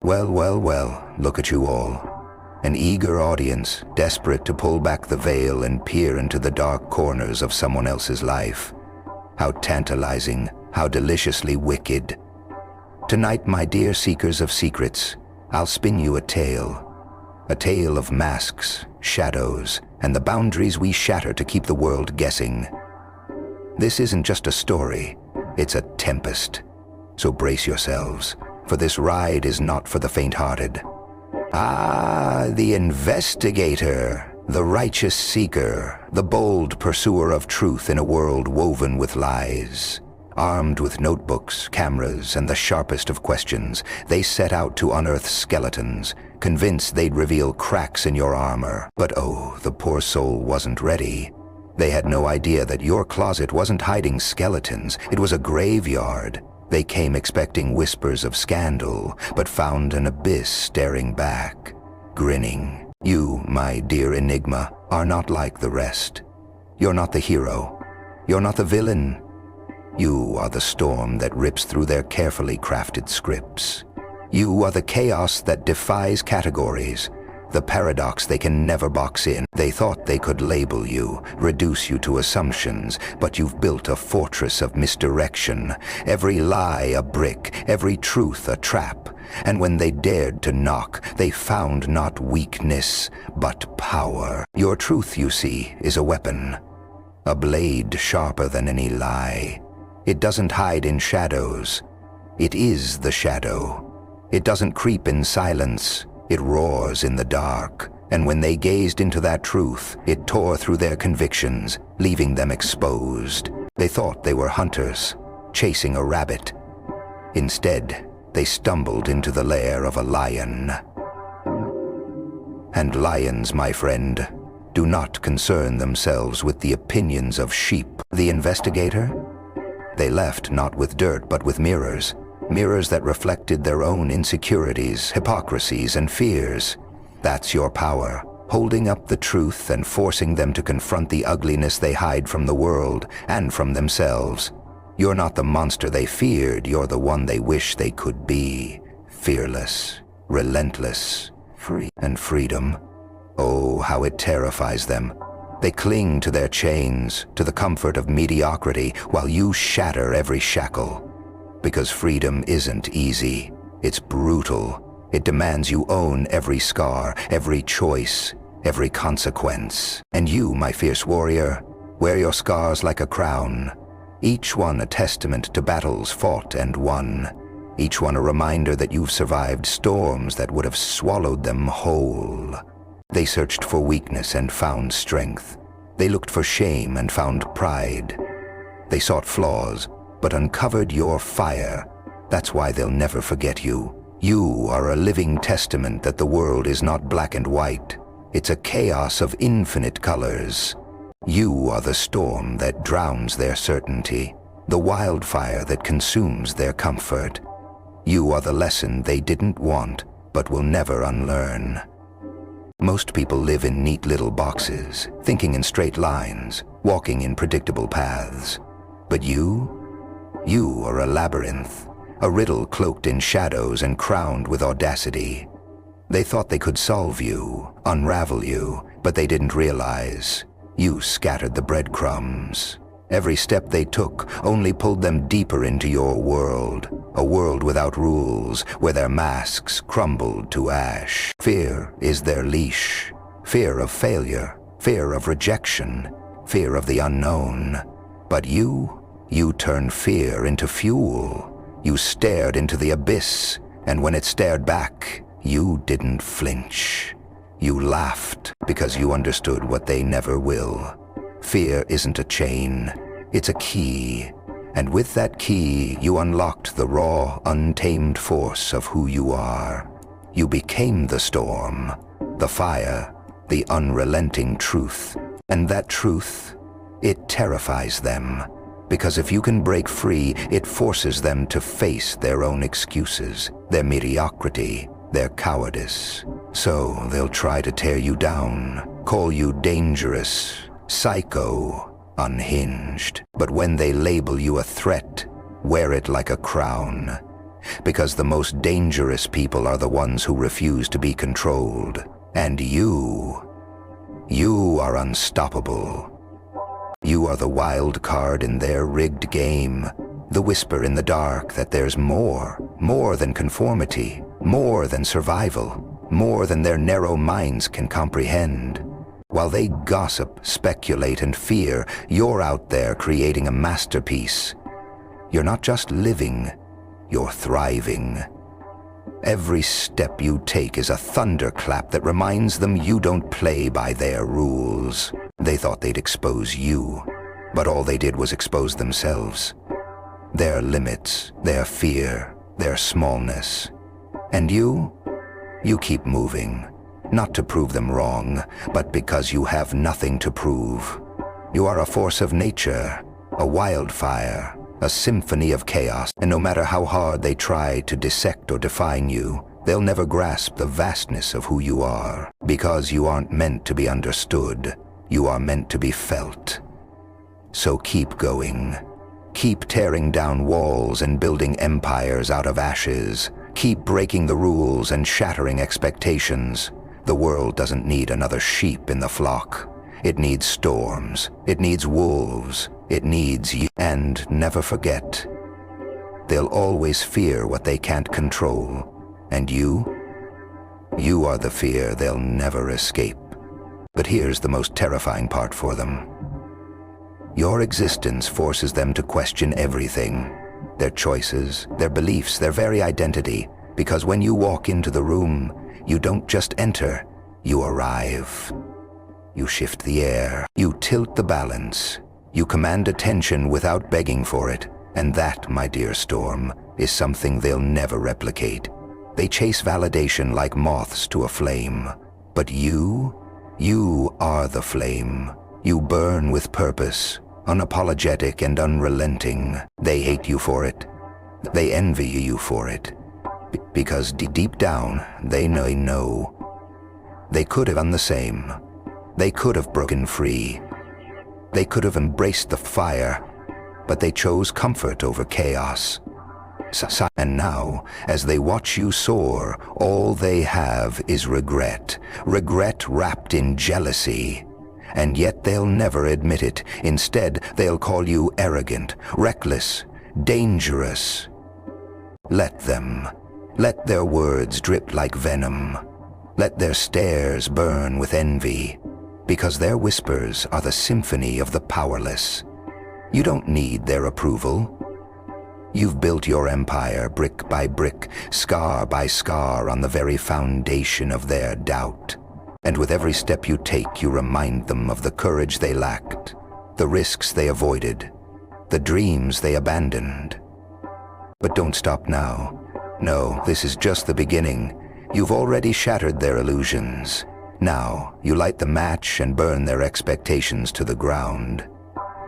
Well, well, well, look at you all. An eager audience, desperate to pull back the veil and peer into the dark corners of someone else's life. How tantalizing, how deliciously wicked. Tonight, my dear seekers of secrets, I'll spin you a tale. A tale of masks, shadows, and the boundaries we shatter to keep the world guessing. This isn't just a story, it's a tempest. So brace yourselves, for this ride is not for the faint-hearted. Ah, the investigator, the righteous seeker, the bold pursuer of truth in a world woven with lies. Armed with notebooks, cameras, and the sharpest of questions, they set out to unearth skeletons, convinced they'd reveal cracks in your armor. But oh, the poor soul wasn't ready. They had no idea that your closet wasn't hiding skeletons, it was a graveyard. They came expecting whispers of scandal, but found an abyss staring back, grinning. You, my dear enigma, are not like the rest. You're not the hero. You're not the villain. You are the storm that rips through their carefully crafted scripts. You are the chaos that defies categories, the paradox they can never box in. They thought they could label you, reduce you to assumptions, but you've built a fortress of misdirection. Every lie a brick, every truth a trap. And when they dared to knock, they found not weakness, but power. Your truth, you see, is a weapon. A blade sharper than any lie. It doesn't hide in shadows. It is the shadow. It doesn't creep in silence. It roars in the dark. And when they gazed into that truth, it tore through their convictions, leaving them exposed. They thought they were hunters, chasing a rabbit. Instead, they stumbled into the lair of a lion. And lions, my friend, do not concern themselves with the opinions of sheep. The investigator? They left not with dirt, but with mirrors. Mirrors that reflected their own insecurities, hypocrisies, and fears. That's your power, holding up the truth and forcing them to confront the ugliness they hide from the world and from themselves. You're not the monster they feared, you're the one they wish they could be. Fearless, relentless, free. And freedom, oh, how it terrifies them. They cling to their chains, to the comfort of mediocrity, while you shatter every shackle. Because freedom isn't easy. It's brutal. It demands you own every scar, every choice, every consequence. And you, my fierce warrior, wear your scars like a crown. Each one a testament to battles fought and won. Each one a reminder that you've survived storms that would have swallowed them whole. They searched for weakness and found strength. They looked for shame and found pride. They sought flaws, but uncovered your fire. That's why they'll never forget you. You are a living testament that the world is not black and white. It's a chaos of infinite colors. You are the storm that drowns their certainty, the wildfire that consumes their comfort. You are the lesson they didn't want, but will never unlearn. Most people live in neat little boxes, thinking in straight lines, walking in predictable paths. But you are a labyrinth, a riddle cloaked in shadows and crowned with audacity. They thought they could solve you, unravel you, but they didn't realize. You scattered the breadcrumbs. Every step they took only pulled them deeper into your world, a world without rules, where their masks crumbled to ash. Fear is their leash. Fear of failure, fear of rejection, fear of the unknown. But you turned fear into fuel. You stared into the abyss, and when it stared back, you didn't flinch. You laughed because you understood what they never will. Fear isn't a chain, it's a key. And with that key, you unlocked the raw, untamed force of who you are. You became the storm, the fire, the unrelenting truth. And that truth, it terrifies them. Because if you can break free, it forces them to face their own excuses, their mediocrity, their cowardice. So they'll try to tear you down, call you dangerous, psycho, unhinged. But when they label you a threat, wear it like a crown. because the most dangerous people are the ones who refuse to be controlled. And you are unstoppable. You are the wild card in their rigged game, the whisper in the dark that there's more than conformity, more than survival, more than their narrow minds can comprehend. While they gossip, speculate, and fear, you're out there creating a masterpiece. You're not just living, you're thriving. Every step you take is a thunderclap that reminds them you don't play by their rules. They thought they'd expose you, but all they did was expose themselves. Their limits, their fear, their smallness. And you keep moving, not to prove them wrong, but because you have nothing to prove. You are a force of nature, a wildfire, a symphony of chaos, and no matter how hard they try to dissect or define you, they'll never grasp the vastness of who you are. Because you aren't meant to be understood, you are meant to be felt. So keep going. Keep tearing down walls and building empires out of ashes. Keep breaking the rules and shattering expectations. The world doesn't need another sheep in the flock. It needs storms. It needs wolves. It needs you. And never forget, they'll always fear what they can't control. And you are the fear they'll never escape. But here's the most terrifying part for them. Your existence forces them to question everything. Their choices, their beliefs, their very identity. Because when you walk into the room, you don't just enter, you arrive. You shift the air. You tilt the balance. You command attention without begging for it. And that, my dear Storm, is something they'll never replicate. They chase validation like moths to a flame. But you are the flame. You burn with purpose, unapologetic and unrelenting. They hate you for it. They envy you for it. Because deep down, they know. They could have done the same. They could have broken free. They could have embraced the fire, but they chose comfort over chaos. And now, as they watch you soar, all they have is regret. Regret wrapped in jealousy. And yet they'll never admit it. Instead, they'll call you arrogant, reckless, dangerous. Let them. Let their words drip like venom. Let their stares burn with envy. Because their whispers are the symphony of the powerless. You don't need their approval. You've built your empire brick by brick, scar by scar on the very foundation of their doubt. And with every step you take, you remind them of the courage they lacked, the risks they avoided, the dreams they abandoned. But don't stop now. No, this is just the beginning. You've already shattered their illusions. Now, you light the match and burn their expectations to the ground.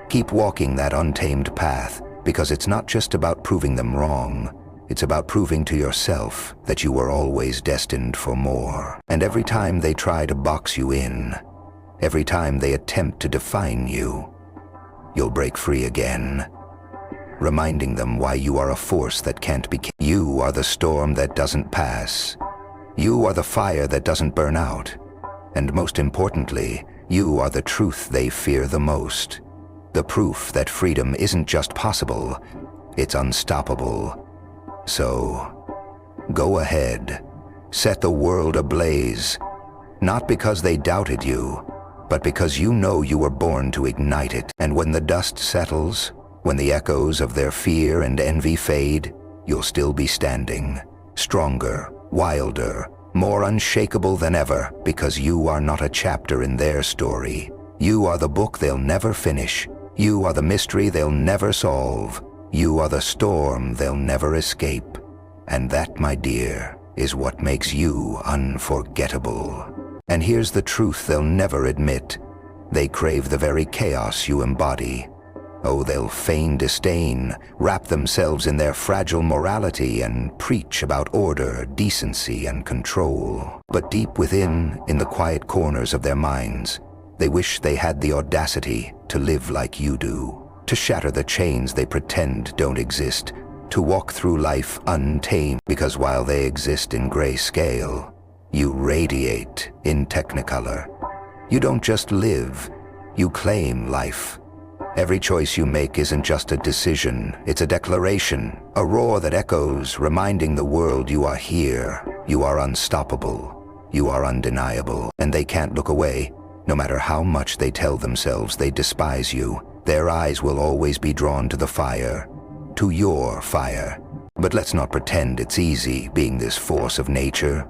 Keep walking that untamed path, because it's not just about proving them wrong. It's about proving to yourself that you were always destined for more. And every time they try to box you in, every time they attempt to define you, you'll break free again, reminding them why you are a force that can't be. You are the storm that doesn't pass. You are the fire that doesn't burn out. And most importantly, you are the truth they fear the most. The proof that freedom isn't just possible, it's unstoppable. So, go ahead. Set the world ablaze. Not because they doubted you, but because you know you were born to ignite it. And when the dust settles, when the echoes of their fear and envy fade, you'll still be standing, stronger, wilder, more unshakable than ever, because you are not a chapter in their story. You are the book they'll never finish. You are the mystery they'll never solve. You are the storm they'll never escape. And that, my dear, is what makes you unforgettable. And here's the truth they'll never admit. They crave the very chaos you embody. Oh, they'll feign disdain, wrap themselves in their fragile morality and preach about order, decency, and control. But deep within, in the quiet corners of their minds, they wish they had the audacity to live like you do, to shatter the chains they pretend don't exist, to walk through life untamed, because while they exist in grayscale, you radiate in Technicolor. You don't just live, you claim life. Every choice you make isn't just a decision, it's a declaration, a roar that echoes, reminding the world you are here, you are unstoppable, you are undeniable, and they can't look away. No matter how much they tell themselves they despise you, their eyes will always be drawn to the fire, to your fire. But let's not pretend it's easy being this force of nature.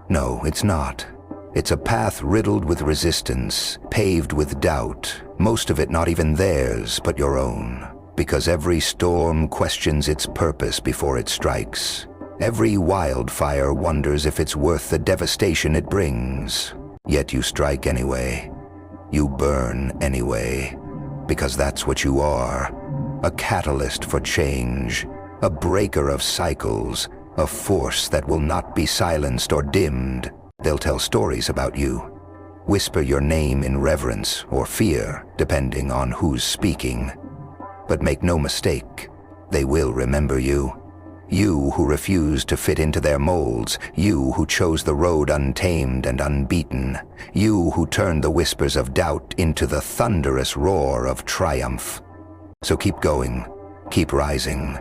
No, it's not. It's a path riddled with resistance, paved with doubt, most of it not even theirs, but your own. Because every storm questions its purpose before it strikes. Every wildfire wonders if it's worth the devastation it brings. Yet you strike anyway. You burn anyway. Because that's what you are. A catalyst for change. A breaker of cycles. A force that will not be silenced or dimmed. They'll tell stories about you. Whisper your name in reverence or fear, depending on who's speaking. But make no mistake, they will remember you. You who refused to fit into their molds. You who chose the road untamed and unbeaten. You who turned the whispers of doubt into the thunderous roar of triumph. So keep going, keep rising,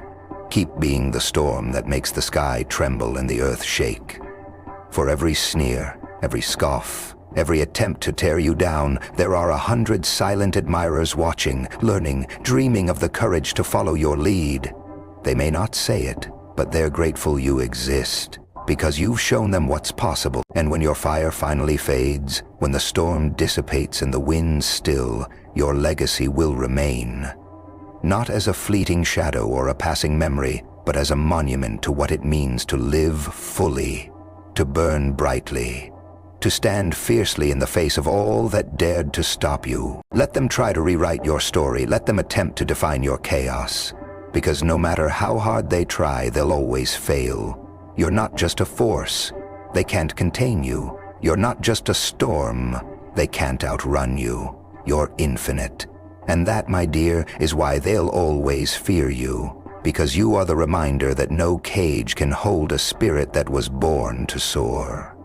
keep being the storm that makes the sky tremble and the earth shake. For every sneer, every scoff, every attempt to tear you down, there are 100 silent admirers watching, learning, dreaming of the courage to follow your lead. They may not say it, but they're grateful you exist, because you've shown them what's possible. And when your fire finally fades, when the storm dissipates and the winds still, your legacy will remain. Not as a fleeting shadow or a passing memory, but as a monument to what it means to live fully. To burn brightly, to stand fiercely in the face of all that dared to stop you. Let them try to rewrite your story, let them attempt to define your chaos. Because no matter how hard they try, they'll always fail. You're not just a force, they can't contain you. You're not just a storm, they can't outrun you. You're infinite. And that, my dear, is why they'll always fear you. Because you are the reminder that no cage can hold a spirit that was born to soar.